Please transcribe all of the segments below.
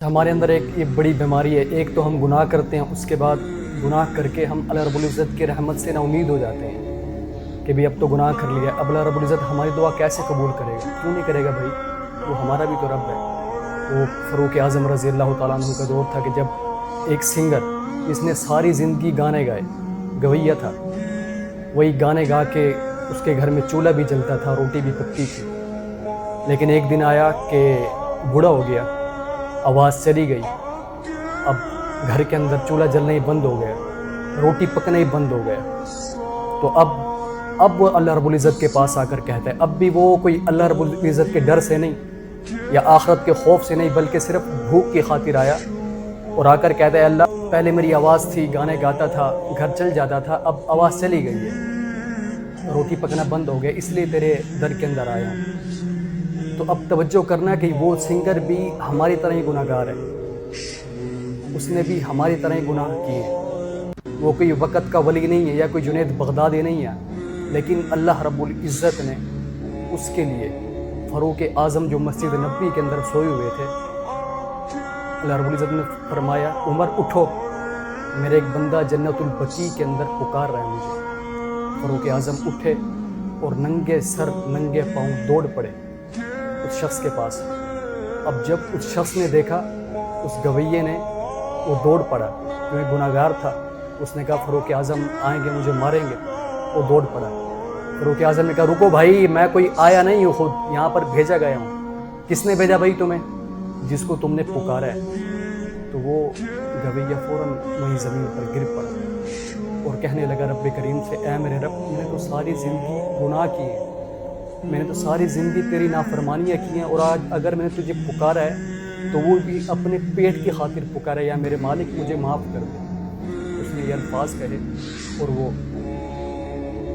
ہمارے اندر ایک یہ بڑی بیماری ہے، ایک تو ہم گناہ کرتے ہیں، اس کے بعد گناہ کر کے ہم اللہ رب العزت کی رحمت سے نا امید ہو جاتے ہیں کہ بھی اب تو گناہ کر لیا، اب اللہ رب العزت ہماری دعا کیسے قبول کرے گا؟ کیوں نہیں کرے گا بھائی؟ وہ ہمارا بھی تو رب ہے۔ وہ فاروق اعظم رضی اللہ تعالیٰ عنہ کا دور تھا کہ جب ایک سنگر جس نے ساری زندگی گانے گائے، گویّا تھا، وہی گانے گا کے اس کے گھر میں چولہا بھی جلتا تھا، روٹی بھی پکتی تھی، لیکن ایک دن آیا کہ بوڑھا ہو گیا، آواز چلی گئی، اب گھر کے اندر چولہا جلنا ہی بند ہو گیا، روٹی پکنا ہی بند ہو گیا، تو اب وہ اللہ رب العزت کے پاس آ کر کہتا ہے، اب بھی وہ کوئی اللہ رب العزت کے ڈر سے نہیں یا آخرت کے خوف سے نہیں، بلکہ صرف بھوک کی خاطر آیا اور آ کر کہتا ہے اللہ پہلے میری آواز تھی، گانے گاتا تھا، گھر چل جاتا تھا، اب آواز چلی گئی ہے، روٹی پکنا بند ہو گیا، اس لیے تیرے در کے اندر آیا ہوں۔ تو اب توجہ کرنا کہ وہ سنگر بھی ہماری طرح ہی گناہ گار ہے، اس نے بھی ہماری طرح ہی گناہ کیے ہیں، وہ کوئی وقت کا ولی نہیں ہے یا کوئی جنید بغدادی نہیں ہے، لیکن اللہ رب العزت نے اس کے لیے فاروق اعظم جو مسجد نبوی کے اندر سوئے ہوئے تھے، اللہ رب العزت نے فرمایا عمر اٹھو، میرے ایک بندہ جنت البقیع کے اندر پکار رہا ہے مجھے۔ فاروق اعظم اٹھے اور ننگے سر ننگے پاؤں دوڑ پڑے اس شخص کے پاس۔ اب جب اس شخص نے دیکھا، اس گویے نے، وہ دوڑ پڑا کیونکہ گناہ گار تھا، اس نے کہا فاروق اعظم آئیں گے مجھے ماریں گے، وہ دوڑ پڑا۔ فاروق اعظم نے کہا رکو بھائی، میں کوئی آیا نہیں ہوں، خود یہاں پر بھیجا گیا ہوں۔ کس نے بھیجا بھائی تمہیں؟ جس کو تم نے پکارا ہے۔ تو وہ گویہ فوراً وہیں زمین پر گر پڑا اور کہنے لگا رب کریم سے، اے میرے رب، میں نے تو ساری زندگی گناہ کیے ہیں، میں نے تو ساری زندگی تیری نافرمانیاں کی ہیں، اور آج اگر میں نے تجھے پکارا ہے تو وہ بھی اپنے پیٹ کی خاطر پکارا ہے، یا میرے مالک مجھے معاف کر دے۔ اس نے یہ الفاظ کہے اور وہ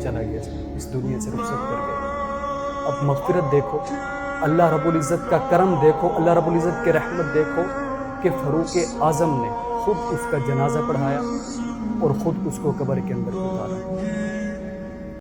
چلا گیا، اس دنیا سے رخصت کر گیا۔ اب مغفرت دیکھو، اللہ رب العزت کا کرم دیکھو، اللہ رب العزت کی رحمت دیکھو کہ فاروق اعظم نے خود اس کا جنازہ پڑھایا اور خود اس کو قبر کے اندر